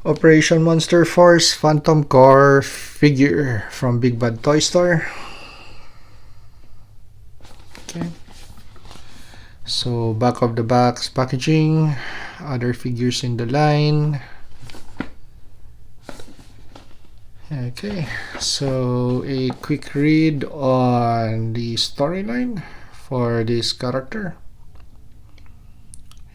Operation Monster Force Phantom Core figure from Big Bad Toy Store. Okay. So back of the box packaging, other figures in the line. Okay, so a quick read on the storyline for this character.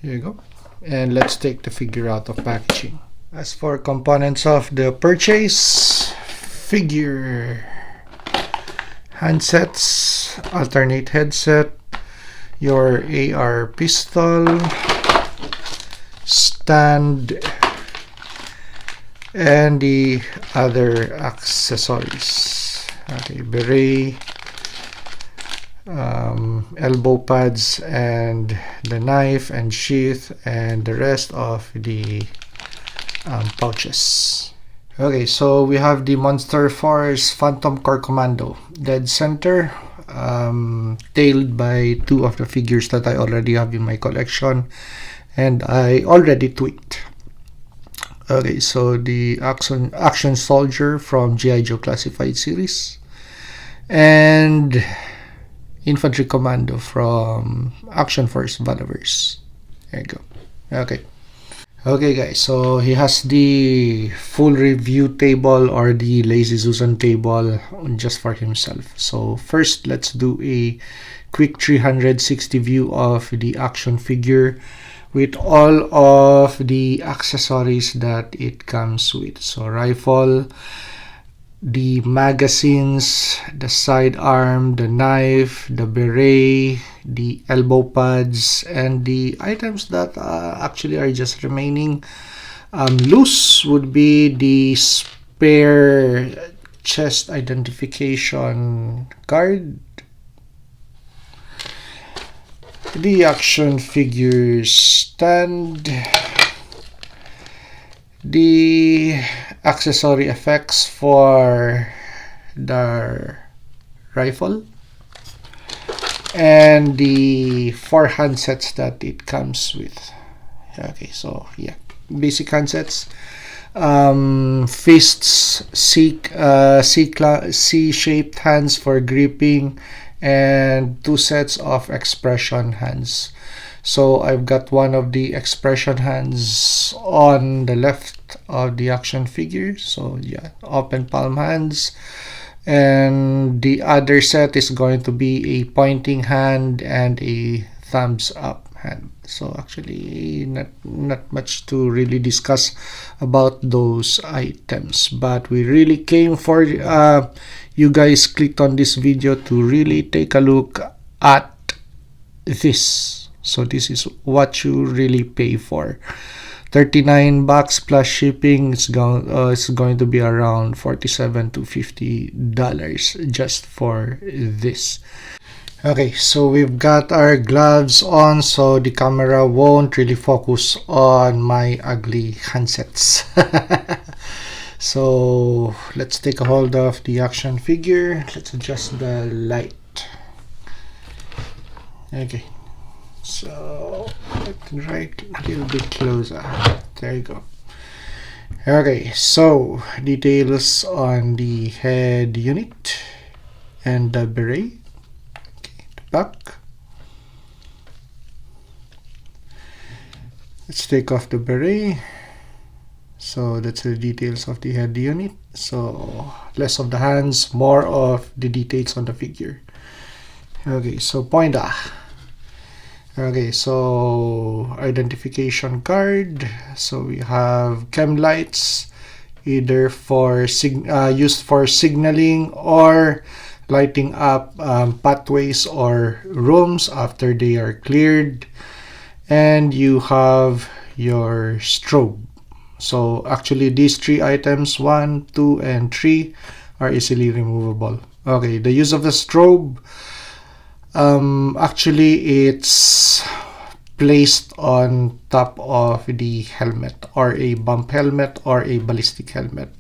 Here you go. And let's take the figure out of packaging. As for components of the purchase, figure, handsets, alternate headset, your AR pistol, stand, and the other accessories. Okay, beret, elbow pads, and the knife and sheath, and the rest of the pouches. Okay, so we have the Monster Force Phantom Core Commando, dead center, tailed by two of the figures that I already have in my collection, and I already tweaked. Okay, so the action soldier from G.I. Joe Classified series, and infantry commando from Action Force Valoverse. There you go. Okay guys, so he has the full review table or the Lazy Susan table just for himself. So first, let's do a quick 360 view of the action figure with all of the accessories that it comes with. So rifle, the magazines, the sidearm, the knife, the beret, the elbow pads, and the items that actually are just remaining loose would be the spare chest identification card, the action figure stand, the accessory effects for the rifle, and the 4 handsets that it comes with. Okay, so yeah, basic handsets, fists, C-shaped hands for gripping, and 2 sets of expression hands. So I've got one of the expression hands on the left of the action figure. So yeah, open palm hands. And the other set is going to be a pointing hand and a thumbs up hand. So actually not much to really discuss about those items, but we really came for you guys clicked on this video to really take a look at this. So this is what you really pay for. $39 plus shipping. It's going to be around $47 to $50 just for this. Okay, so we've got our gloves on, so the camera won't really focus on my ugly handsets. So let's take a hold of the action figure. Let's adjust the light. Okay, so right a little bit closer. There you go. Okay, so details on the head unit and the beret. Okay, the back. Let's take off the beret. So that's the details of the head unit. So less of the hands, more of the details on the figure. Okay, so pointer. Okay, so identification card. So we have chem lights, either for used for signaling or lighting up pathways or rooms after they are cleared. And you have your strobe. So actually these 3 items, 1, 2, and 3, are easily removable. Okay, the use of the strobe, actually it's placed on top of the helmet, or a bump helmet or a ballistic helmet.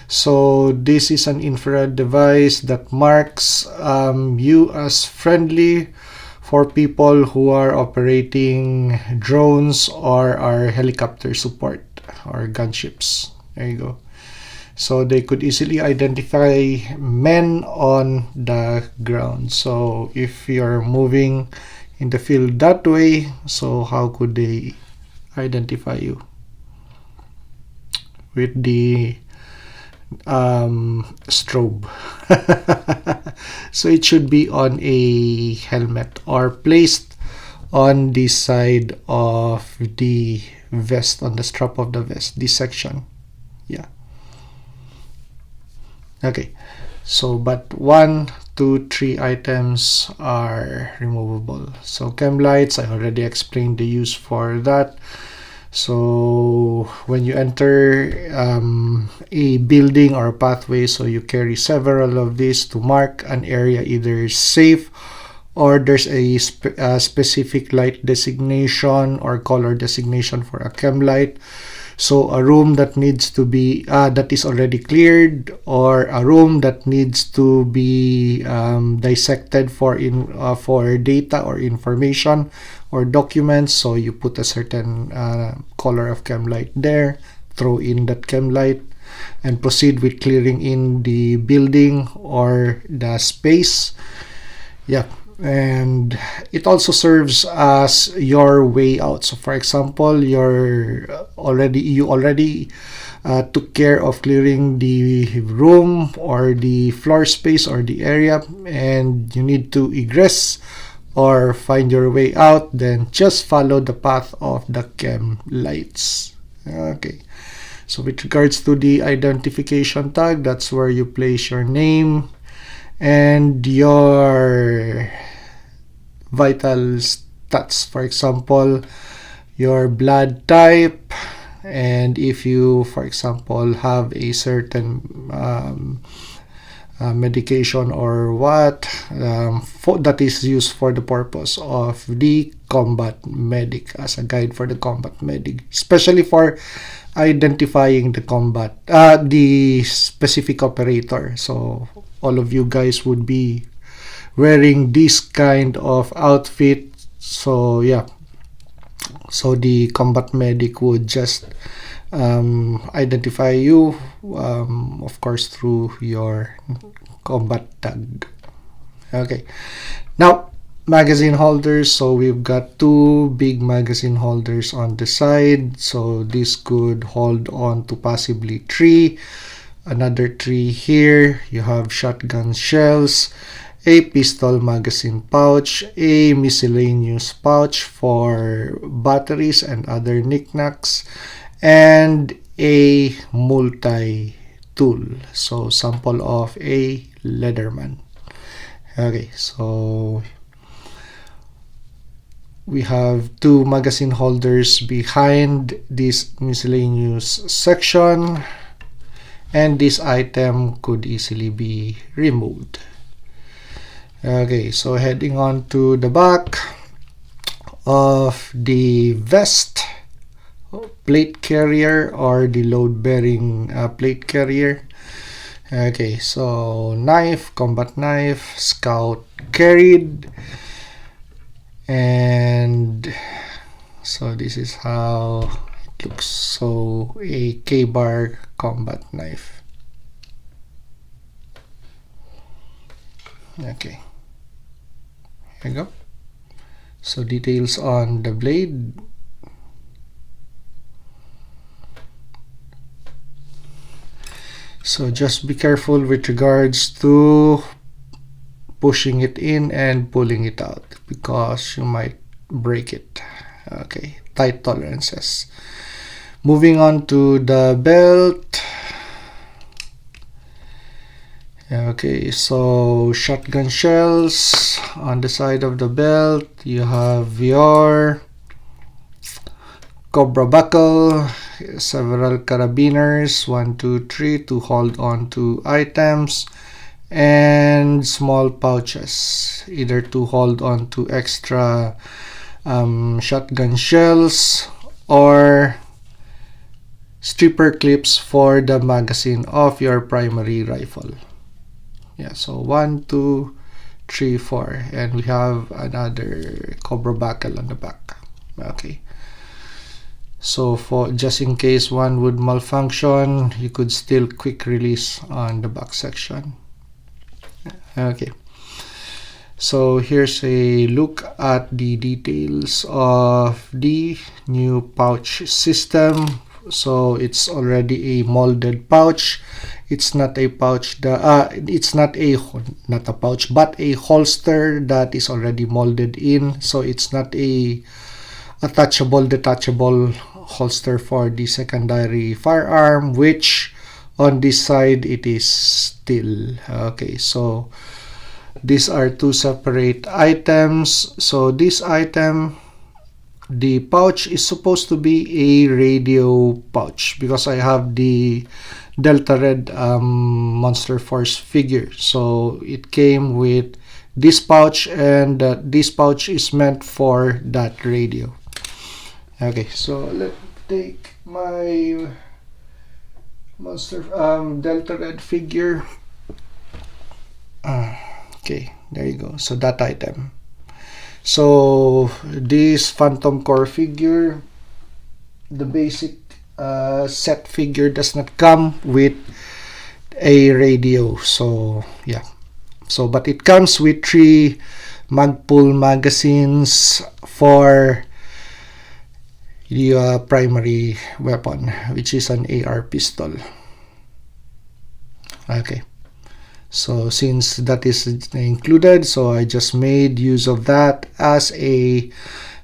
So this is an infrared device that marks you as friendly for people who are operating drones or are helicopter support. or gunships. There you go. So they could easily identify men on the ground. So if you're moving in the field that way, so how could they identify you? With the strobe. So it should be on a helmet or placed on the side of the vest, on the strap of the vest, this section. Yeah. Okay, so but 1, 2, 3 items are removable. So chem lights, I already explained the use for that. So when you enter a building or a pathway, so you carry several of these to mark an area either safe or there's a specific light designation or color designation for a chem light. So a room that needs to be that is already cleared, or a room that needs to be dissected for data or information or documents. So you put a certain color of chem light there, throw in that chem light, and proceed with clearing in the building or the space. Yeah. And it also serves as your way out. So for example, you already took care of clearing the room or the floor space or the area, and you need to egress or find your way out, then just follow the path of the chem lights. Okay, so with regards to the identification tag, that's where you place your name and your vital stats. For example, your blood type, and if you, for example, have a certain medication or what that is used for the purpose of the combat medic, as a guide for the combat medic, especially for identifying the specific operator. So all of you guys would be wearing this kind of outfit. So yeah, so the combat medic would just identify you, of course, through your combat tag. Okay, now magazine holders. So we've got 2 big magazine holders on the side, so this could hold on to possibly 3. Another 3 here. You have shotgun shells, a pistol magazine pouch, a miscellaneous pouch for batteries and other knickknacks, and a multi-tool. So sample of a Leatherman. Okay, so we have 2 magazine holders behind this miscellaneous section, and this item could easily be removed. Okay, so heading on to the back of the vest, plate carrier or the load-bearing plate carrier. Okay, so knife, combat knife, scout carried, and so this is how it looks. So a K-bar combat knife. Okay, here you go. So details on the blade. So just be careful with regards to pushing it in and pulling it out, because you might break it. Okay, tight tolerances. Moving on to the belt. Okay, so shotgun shells on the side of the belt. You have your cobra buckle, several carabiners, 1, 2, 3 to hold on to items, and small pouches, either to hold on to extra shotgun shells or stripper clips for the magazine of your primary rifle. Yeah, so 1, 2, 3, 4, and we have another cobra buckle on the back. Okay, So for just in case one would malfunction, you could still quick release on the back section. Okay, so here's a look at the details of the new pouch system. So it's already a molded pouch. It's not a pouch, it's not a pouch, but a holster that is already molded in. So it's not a attachable, detachable holster for the secondary firearm, which on this side it is still. Okay, so these are two separate items. So this item, the pouch is supposed to be a radio pouch because I have the Delta Red Monster Force figure. So it came with this pouch, and this pouch is meant for that radio. Okay, so let's take my Monster Delta Red figure. Okay, there you go. So that item. So this Phantom Core figure, the basic set figure does not come with a radio. So yeah. So but it comes with 3 Magpul magazines for the primary weapon, which is an AR pistol. Okay, so since that is included, so I just made use of that as a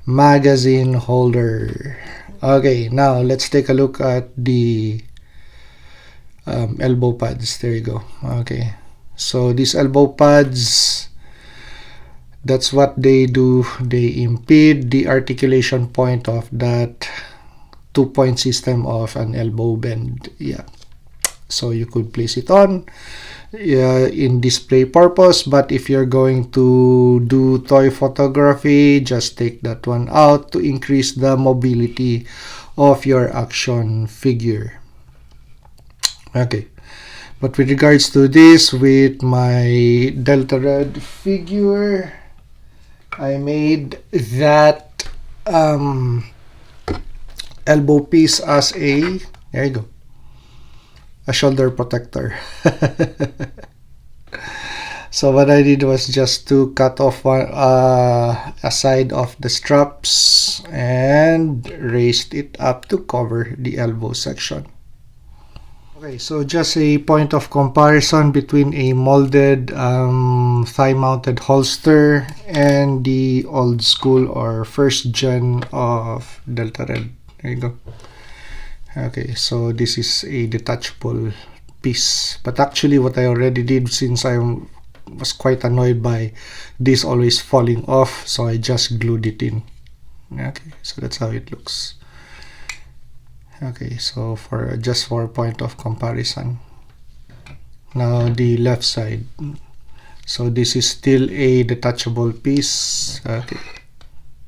magazine holder. Okay, now let's take a look at the elbow pads. There you go. Okay, so these elbow pads, that's what they do. They impede the articulation point of that 2-point system of an elbow bend. Yeah, so you could place it on in display purpose, but if you're going to do toy photography, just take that one out to increase the mobility of your action figure. Okay, but with regards to this, with my Delta Red figure, I made that elbow piece as a, there you go, a shoulder protector. So what I did was just to cut off a side of the straps and raised it up to cover the elbow section. Okay, so just a point of comparison between a molded thigh-mounted holster and the old school or first gen of Delta Red. There you go. Okay, so this is a detachable piece, but actually what I already did, since I was quite annoyed by this always falling off, so I just glued it in. Okay, so that's how it looks. Okay, so for just for point of comparison, now the left side. So this is still a detachable piece. Okay,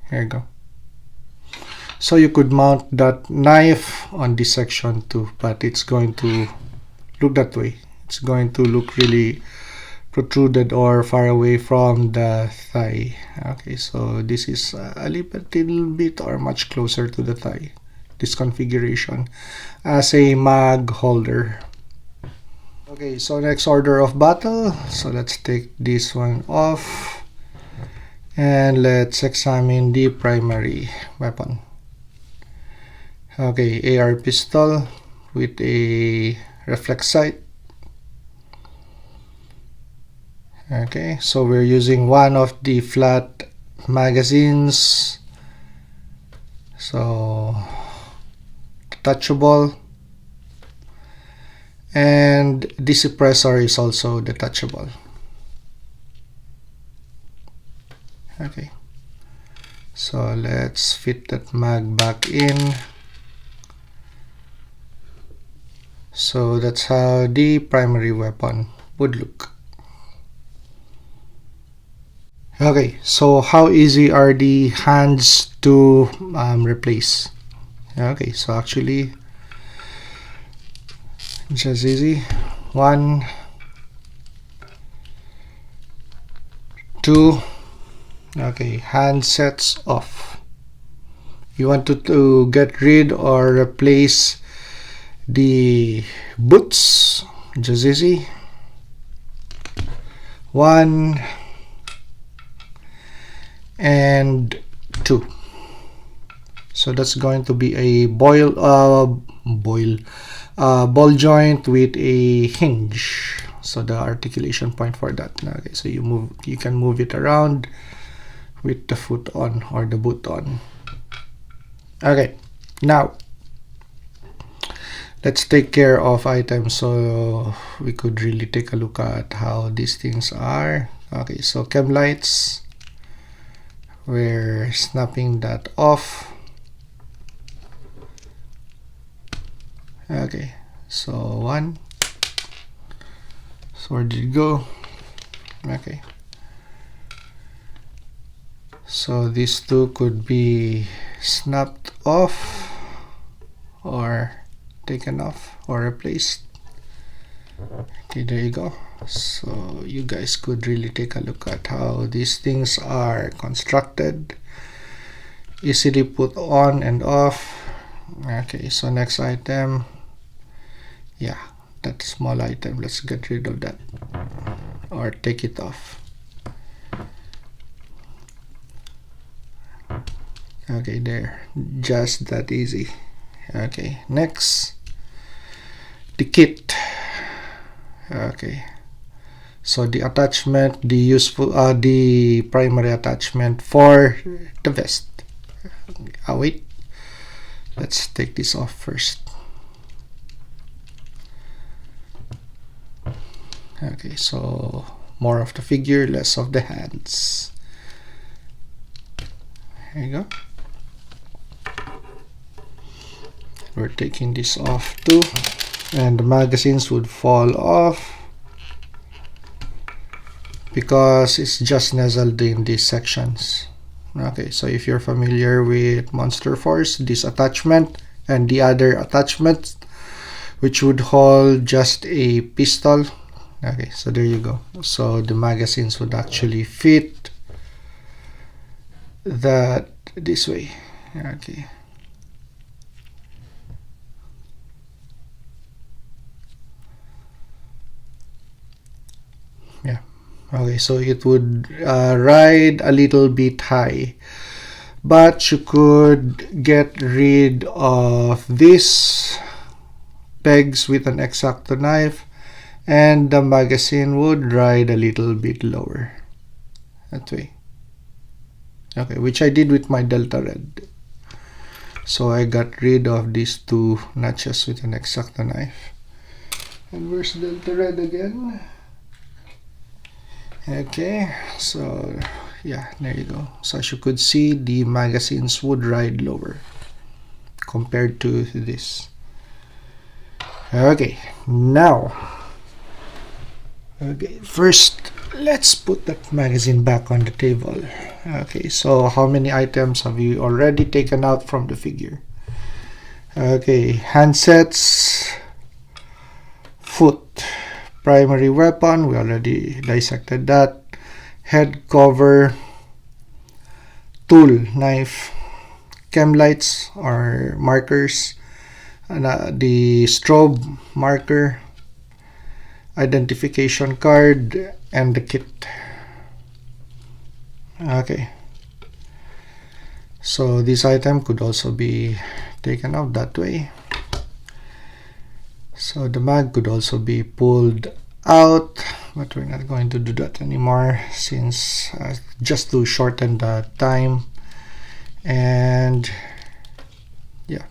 here you go. So you could mount that knife on this section too, but it's going to look that way. It's going to look really protruded or far away from the thigh. Okay, so this is a little bit or much closer to the thigh, this configuration, as a mag holder. Okay, so next order of battle. So let's take this one off and let's examine the primary weapon. Okay, AR pistol with a reflex sight. Okay, so we're using one of the flat magazines, so detachable, and the suppressor is also detachable. Okay, so let's fit that mag back in. So that's how the primary weapon would look. Okay, so how easy are the hands to replace? Okay, so actually just easy. 1, 2. Okay, hand sets off. You want to get rid or replace the boots. Just easy. 1 and 2. So that's going to be a ball joint with a hinge. So the articulation point for that. Okay, so you can move it around with the foot on or the boot on. Okay, now let's take care of items so we could really take a look at how these things are. Okay, so chem lights, we're snapping that off. Okay, so 1. So where did it go? Okay, so these 2 could be snapped off or taken off or replaced. Okay, there you go. So you guys could really take a look at how these things are constructed. Easily put on and off. Okay, so next item. Yeah, that small item, let's get rid of that or take it off. Okay, there, just that easy. Okay, next, the kit. Okay, so the attachment, the primary attachment for the vest. Wait, let's take this off first. Okay, so more of the figure, less of the hands. There you go. We're taking this off too, and the magazines would fall off because it's just nestled in these sections. Okay, so if you're familiar with Monster Force, this attachment and the other attachment which would hold just a pistol. Okay, so there you go. So the magazines would actually fit that this way. Okay. Yeah. Okay, so it would ride a little bit high, but you could get rid of these pegs with an X-Acto knife, and the magazine would ride a little bit lower that way. Okay, which I did with my Delta Red. So I got rid of these 2 notches with an X-Acto knife. And where's Delta Red again? Okay, so yeah, there you go. So as you could see, the magazines would ride lower compared to this. Okay, now, okay, first let's put that magazine back on the table. Okay, so how many items have you already taken out from the figure? Okay, handsets, foot, primary weapon, we already dissected that, head cover, tool, knife, chem lights or markers, and the strobe marker, identification card, and the kit. Okay, so this item could also be taken out that way. So the mag could also be pulled out, but we're not going to do that anymore since just to shorten the time. And yeah,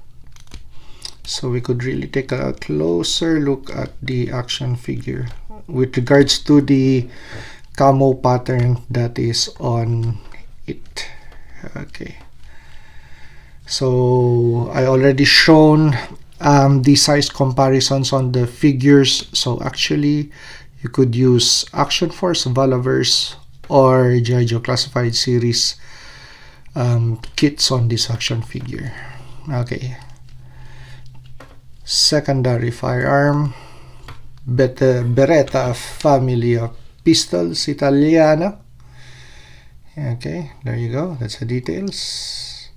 so we could really take a closer look at the action figure with regards to the camo pattern that is on it. Okay, so I already shown the size comparisons on the figures. So actually you could use Action Force, Valaverse, or G.I. Joe Classified Series kits on this action figure. Okay, secondary firearm, Beretta family of pistols, Italiana. Okay, there you go, that's the details.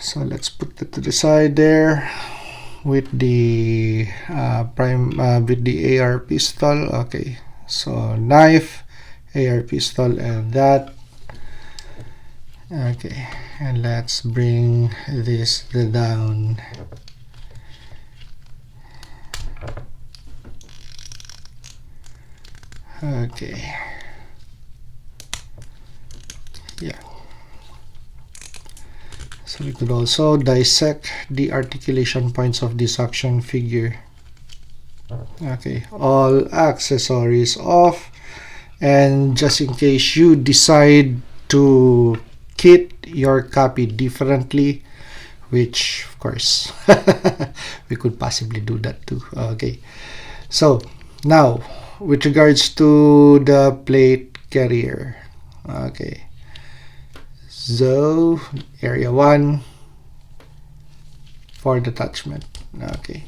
So let's put that to the side there with the with the AR pistol. Okay, so knife, AR pistol, and that. Okay, and let's bring this down. Okay, yeah. So we could also dissect the articulation points of this action figure. Okay, all accessories off, and just in case you decide to kit your copy differently, which of course we could possibly do that too. Okay, so now with regards to the plate carrier, okay, so area 1 for the attachment. Okay,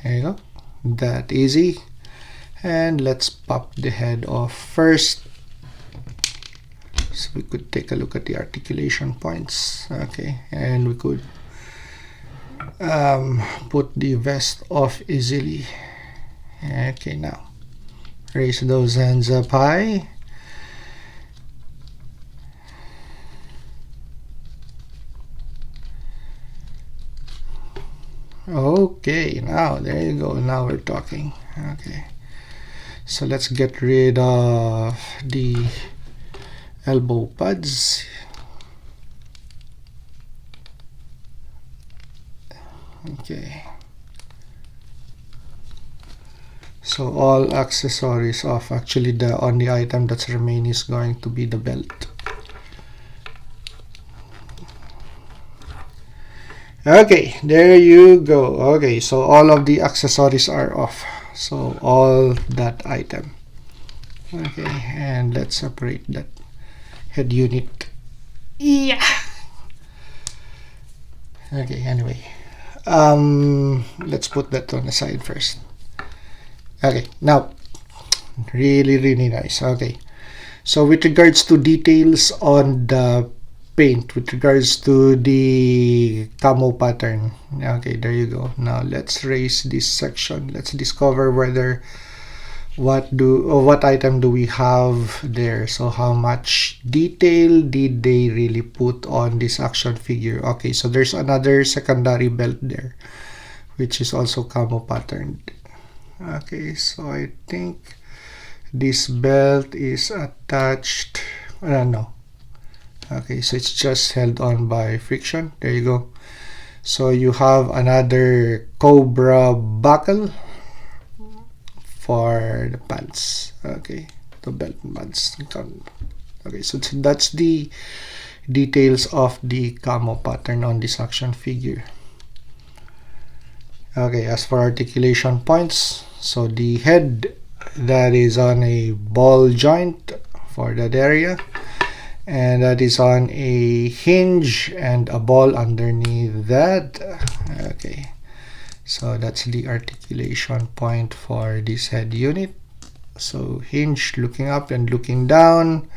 there you go, that easy. And let's pop the head off first, so we could take a look at the articulation points. Okay, and we could put the vest off easily. Okay, now raise those hands up high. Okay, now there you go, now we're talking. Okay, so let's get rid of the elbow pads. Okay, so all accessories off. Actually, the only item that's remaining is going to be the belt. Okay, there you go. Okay, so all of the accessories are off, so all that item. Okay, and let's separate that head unit. Yeah. Okay, anyway, let's put that on the side first. Okay, now really nice. Okay, so with regards to details on the paint, with regards to the camo pattern, okay, there you go. Now let's raise this section. Let's discover whether what item do we have there. So how much detail did they really put on this action figure? Okay, so there's another secondary belt there, which is also camo patterned. Okay, so I think this belt is attached. No. Okay, so it's just held on by friction. There you go. So you have another Cobra buckle for the pants. Okay, the belt and pants. Okay, so that's the details of the camo pattern on this action figure. Okay, as for articulation points, so the head, that is on a ball joint for that area, and that is on a hinge and a ball underneath that. Okay, so that's the articulation point for this head unit. So hinge looking up and looking down.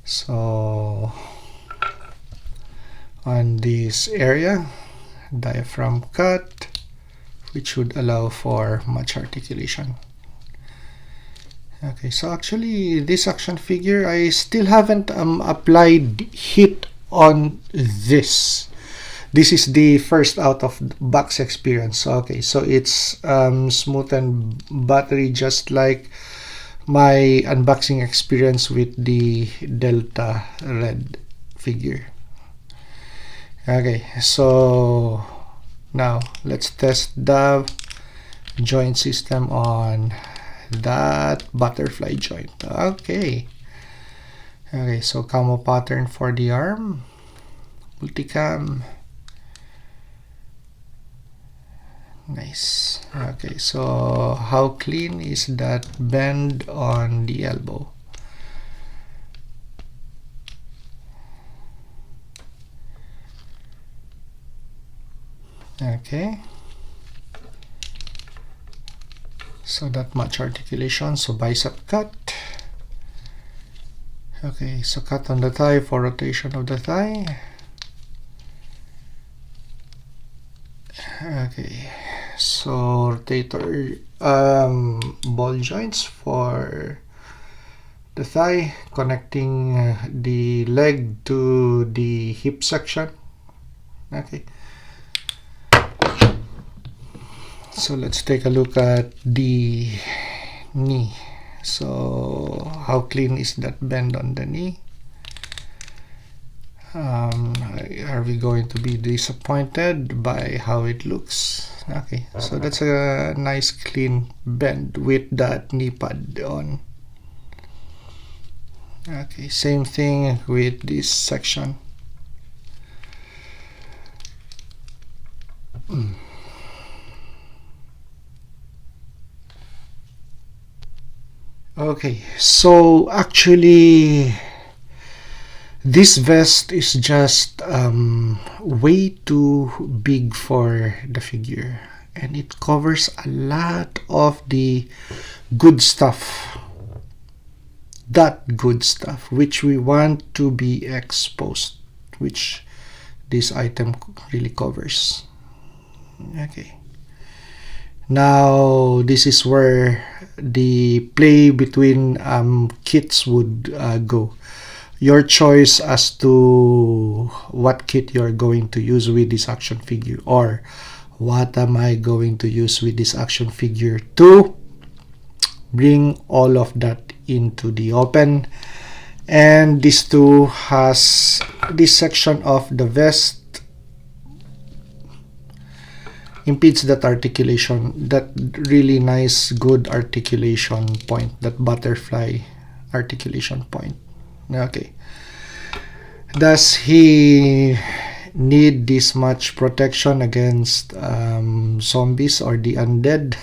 So on this area, diaphragm cut, which would allow for much articulation. Okay, so actually this action figure, I still haven't applied heat on this. This is the first out of box experience. Okay, so it's smooth and buttery, just like my unboxing experience with the Delta Red figure. Okay, so now let's test the joint system on that butterfly joint. Okay, so camo pattern for the arm, multicam. Nice. Okay, so how clean is that bend on the elbow? Okay, so that much articulation. So bicep cut, Okay, so cut on the thigh for rotation of the thigh. Okay, so rotator ball joints for the thigh, connecting the leg to the hip section. Okay, so let's take a look at the knee. So how clean is that bend on the knee? Are we going to be disappointed by how it looks? Okay, so that's a nice clean bend with that knee pad on. Okay, same thing with this section. Okay, so actually this vest is just way too big for the figure, and it covers a lot of the good stuff, that good stuff which we want to be exposed, which this item really covers. Okay, now this is where the play between kits would go. Your choice as to what kit you're going to use with this action figure, or what am I going to use with this action figure to bring all of that into the open. And this too has this section of the vest impedes that articulation, that really nice good articulation point, that butterfly articulation point. Okay, does he need this much protection against zombies or the undead?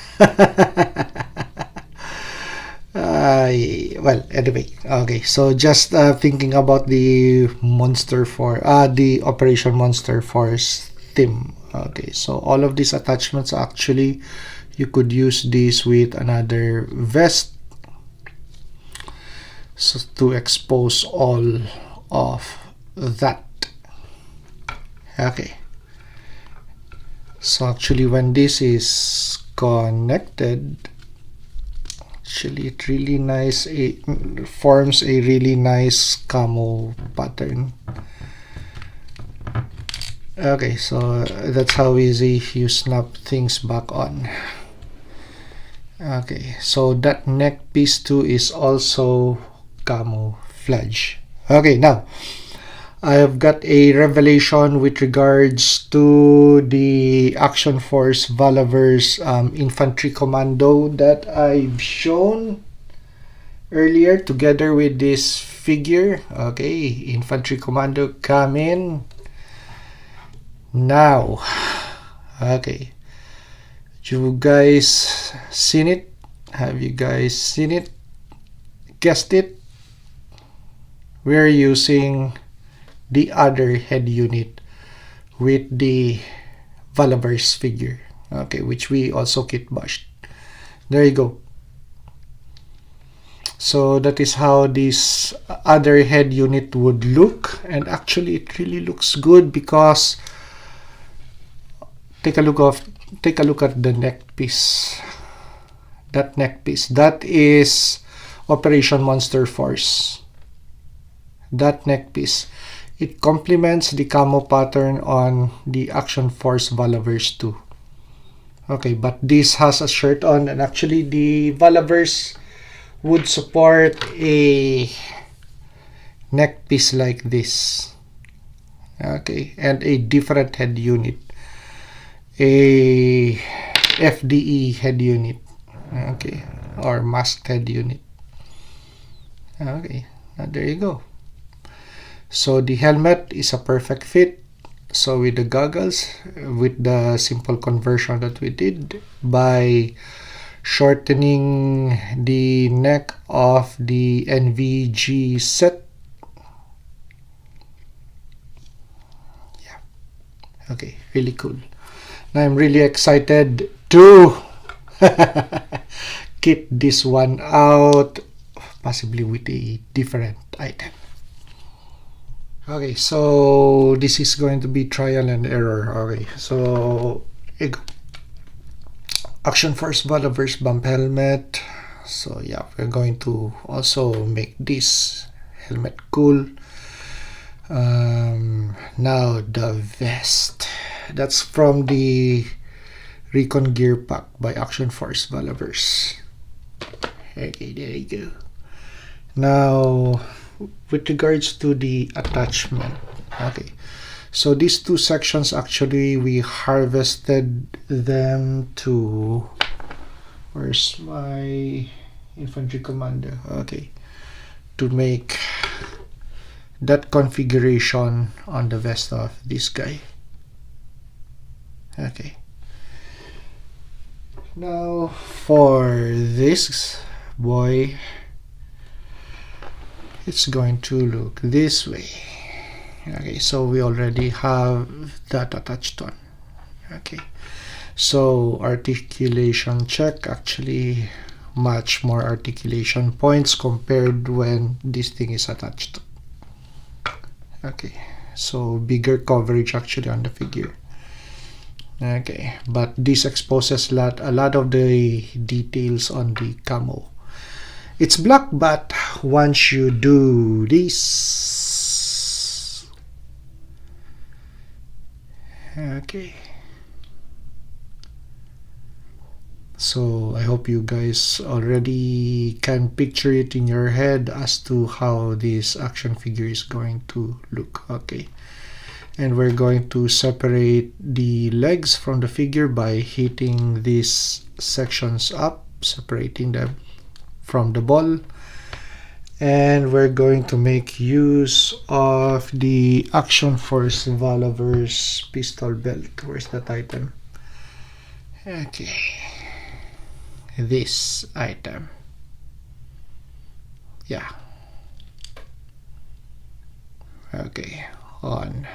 Well, anyway, okay, so just thinking about the the Operation Monster Force theme. Okay, so all of these attachments, actually you could use this with another vest, so to expose all of that. Okay, so actually when this is connected, actually it really nice, it forms a really nice camo pattern. Okay, so that's how easy you snap things back on. Okay, so that neck piece too is also camouflage. Okay, now I have got a revelation with regards to the Action Force Valaverse Infantry Commando that I've shown earlier together with this figure. Okay, Infantry Commando, come in now. Okay, you guys seen it? Have you guys seen it? Guessed it? We're using the other head unit with the Valaverse figure, okay, which we also kitbashed. There you go. So that is how this other head unit would look, and actually it really looks good because take a look at the neck piece. That neck piece, that is Operation Monster Force. That neck piece, it complements the camo pattern on the Action Force Valaverse 2. Okay, but this has a shirt on, and actually the Valaverse would support a neck piece like this. Okay, and a different head unit, a FDE head unit, okay, or masked head unit. Okay, there you go. So the helmet is a perfect fit. So with the goggles, with the simple conversion that we did by shortening the neck of the NVG set. Yeah, okay, really cool. Now I'm really excited to kit this one out possibly with a different item. Okay, so this is going to be trial and error. Okay, so action first, Valorverse bump helmet. So yeah, we're going to also make this helmet cool. Now the vest. That's from the Recon Gear Pack by Action Force Valorverse. Okay, there you go. Now, with regards to the attachment, okay, so these two sections, actually we harvested them to, where's my infantry commander? Okay, to make that configuration on the vest of this guy. Okay, now for this boy, it's going to look this way. Okay, so we already have that attached on. Okay, so articulation check, actually much more articulation points compared when this thing is attached. Okay, so bigger coverage actually on the figure. Okay, but this exposes a lot of the details on the camo. It's black, but once you do this, okay, so I hope you guys already can picture it in your head as to how this action figure is going to look. Okay, and we're going to separate the legs from the figure by heating these sections up, separating them from the ball. And we're going to make use of the Action Force Valorverse pistol belt. Where's that item? Okay, this item. Yeah. Okay, on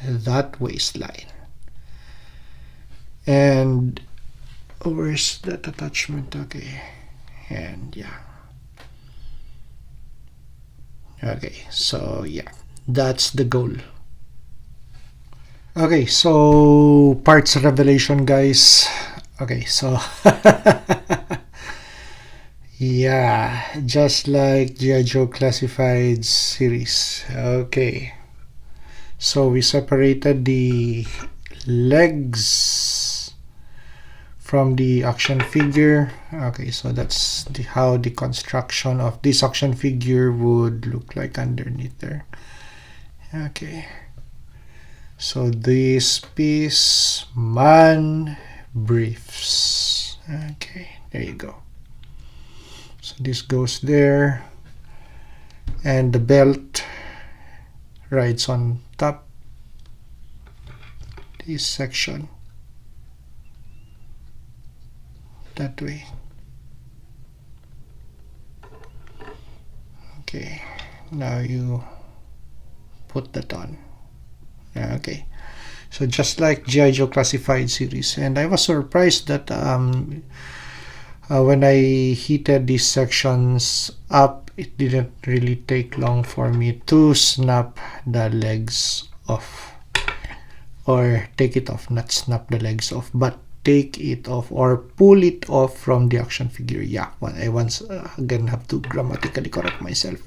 that waistline. And where's that attachment? Okay, and yeah. Okay, so yeah, that's the goal. Okay, so parts revelation, guys. Okay, so yeah, just like G.I. Joe Classified series. Okay, so we separated the legs from the action figure. Okay, so that's how the construction of this action figure would look like underneath there. Okay, so this piece, man briefs. Okay, there you go. So this goes there, and the belt rides on top this section. That way. Okay, now you put that on. Okay, so just like G.I. Joe Classified series, and I was surprised that when I heated these sections up, it didn't really take long for me to snap the legs off, or take it off, not snap the legs off, but take it off or pull it off from the action figure. Yeah, I once again have to grammatically correct myself.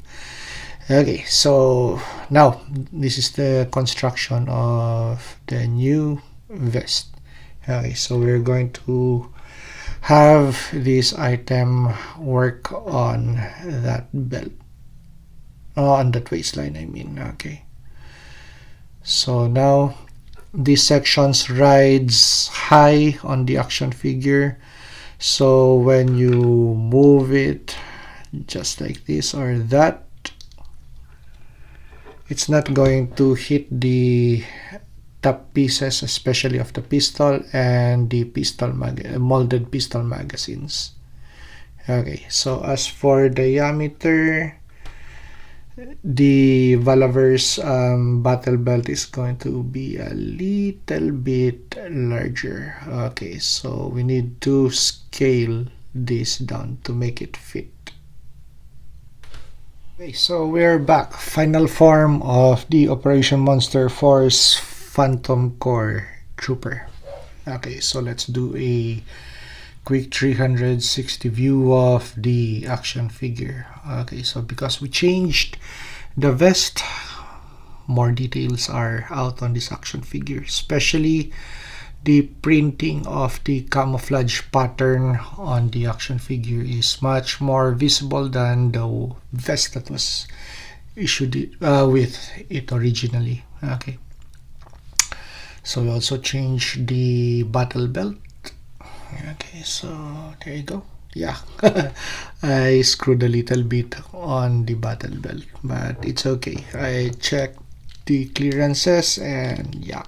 Okay, so now this is the construction of the new vest. Okay, so we're going to have this item work on that belt, on that waistline, I mean. Okay, so now this sections rides high on the action figure, so when you move it just like this or that, it's not going to hit the top pieces, especially of the pistol and the molded pistol magazines. Okay, so as for diameter, the Valorverse battle belt is going to be a little bit larger. Okay, so we need to scale this down to make it fit. Okay, so we're back. Final form of the Operation Monster Force Phantom Core Trooper. Okay, so let's do a quick 360 view of the action figure. Okay, so because we changed the vest, more details are out on this action figure, especially the printing of the camouflage pattern on the action figure is much more visible than the vest that was issued with it originally. Okay, so we also changed the battle belt. Okay, so there you go. Yeah, I screwed a little bit on the battle belt, but it's okay. I checked the clearances and yeah,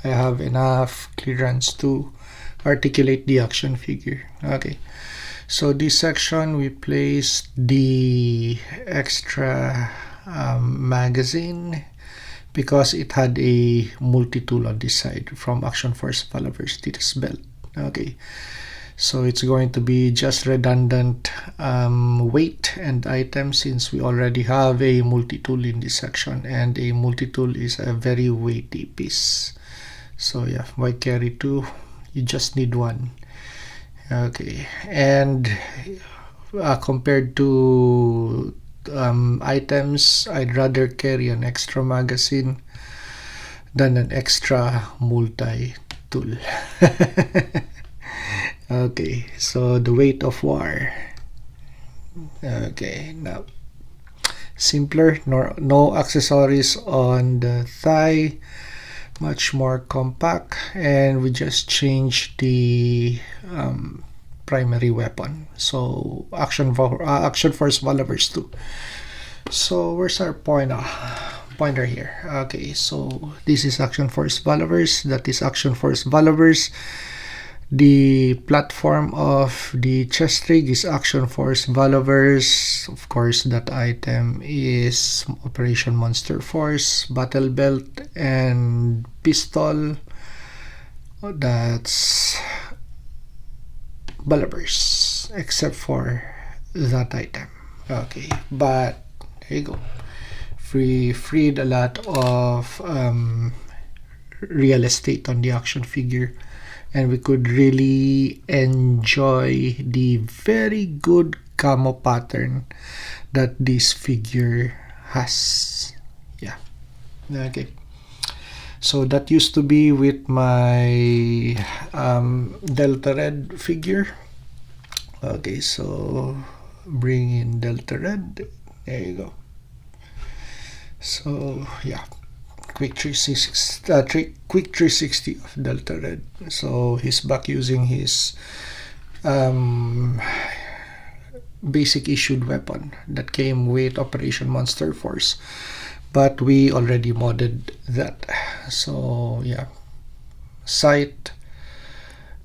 I have enough clearance to articulate the action figure. Okay, so this section we placed the extra magazine because it had a multi-tool on this side from Action Force Valor's belt. Okay, so it's going to be just redundant weight and items since we already have a multi-tool in this section, and a multi-tool is a very weighty piece. So yeah, why carry two? You just need one. Okay, and compared to items, I'd rather carry an extra magazine than an extra multi-tool. Okay, so the weight of war. Okay, now simpler, no accessories on the thigh, much more compact, and we just changed the primary weapon. So Action Force Valor's 2. So where's our pointer here? Okay, so this is Action Force Valor's, that is Action Force Valor's. The platform of the chest rig is Action Force Valor's. Of course, that item is Operation Monster Force. Battle belt and pistol, that's Valor's, except for that item. Okay, but there you go. We freed a lot of real estate on the action figure, and we could really enjoy the very good camo pattern that this figure has. Yeah, okay, so that used to be with my Delta Red figure. Okay, so bring in Delta Red. There you go. So yeah, quick 360 of Delta Red. So he's back using his basic issued weapon that came with Operation Monster Force, but we already modded that. So yeah, sight,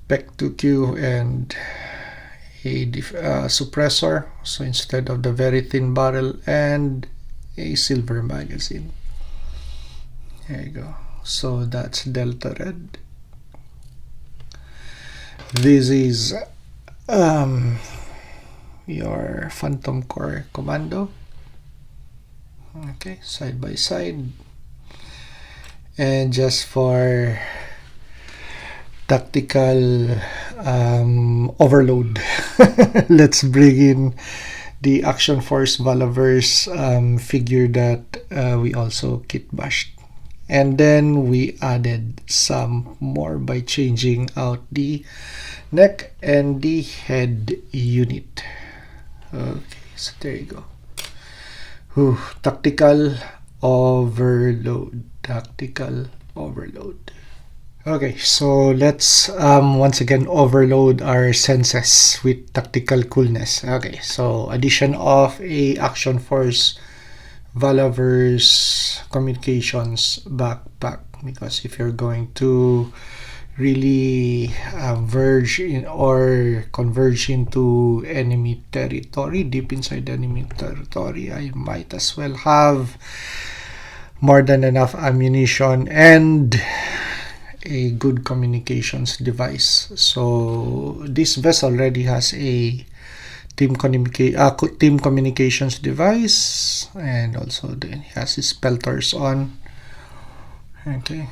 Pec 2Q, and a suppressor. So instead of the very thin barrel, and a silver magazine. There you go. So that's Delta Red. This is your Phantom Core Commando. Okay, side by side. And just for tactical overload, let's bring in the Action Force Valor's figure that we also kitbashed. And then we added some more by changing out the neck and the head unit. Okay, so there you go. Whew, tactical overload. Tactical overload. Okay, so let's once again overload our senses with tactical coolness. Okay, so addition of a Action Force Valor's communications backpack, because if you're going to really verge in or converge into enemy territory, deep inside enemy territory, I might as well have more than enough ammunition and a good communications device. So this vest already has a team communications device, and also then he has his pelters on. Okay,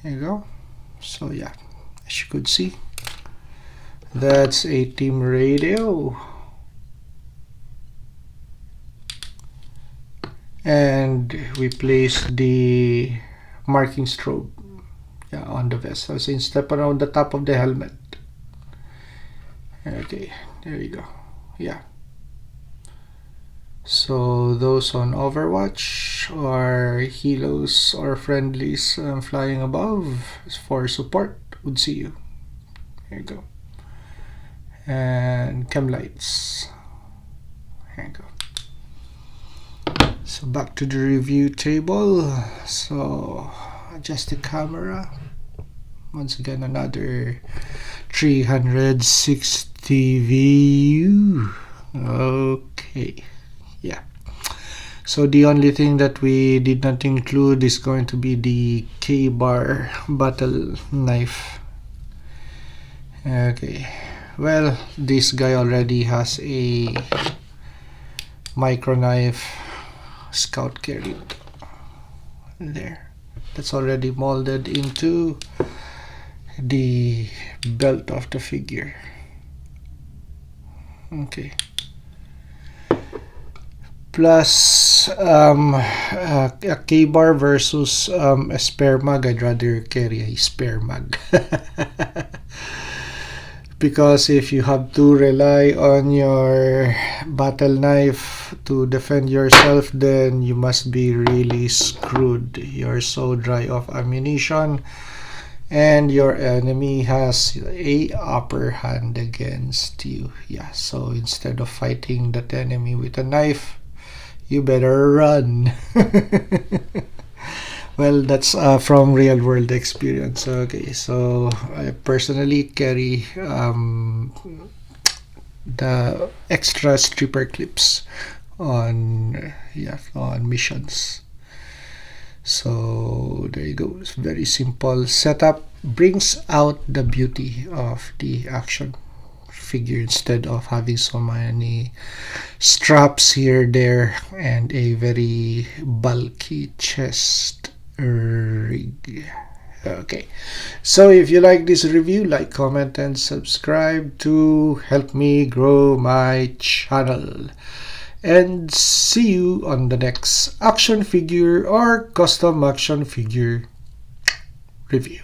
there you go. So yeah, as you could see, that's a team radio. And we place the marking strobe, yeah, on the vest. So step around the top of the helmet. Okay, there you go. Yeah. So those on Overwatch or helos or friendlies flying above for support would see you. There you go. And chem lights. There you go. So back to the review table. So adjust the camera. Once again, another 360 view. Okay, yeah. So the only thing that we did not include is going to be the K-bar battle knife. Okay, well, this guy already has a micro knife scout carry there. That's already molded into the belt of the figure. Okay. Plus a K-bar versus a spare mag. I'd rather carry a spare mag. Because if you have to rely on your battle knife to defend yourself, then you must be really screwed. You're so dry of ammunition, and your enemy has a upper hand against you. Yeah, so instead of fighting that enemy with a knife, you better run. Well, that's from real world experience. Okay, so I personally carry the extra stripper clips on missions. So there you go. It's very simple setup. Brings out the beauty of the action figure instead of having so many straps here, there, and a very bulky chest rig. Okay, so if you like this review, like, comment, and subscribe to help me grow my channel. And see you on the next action figure or custom action figure review.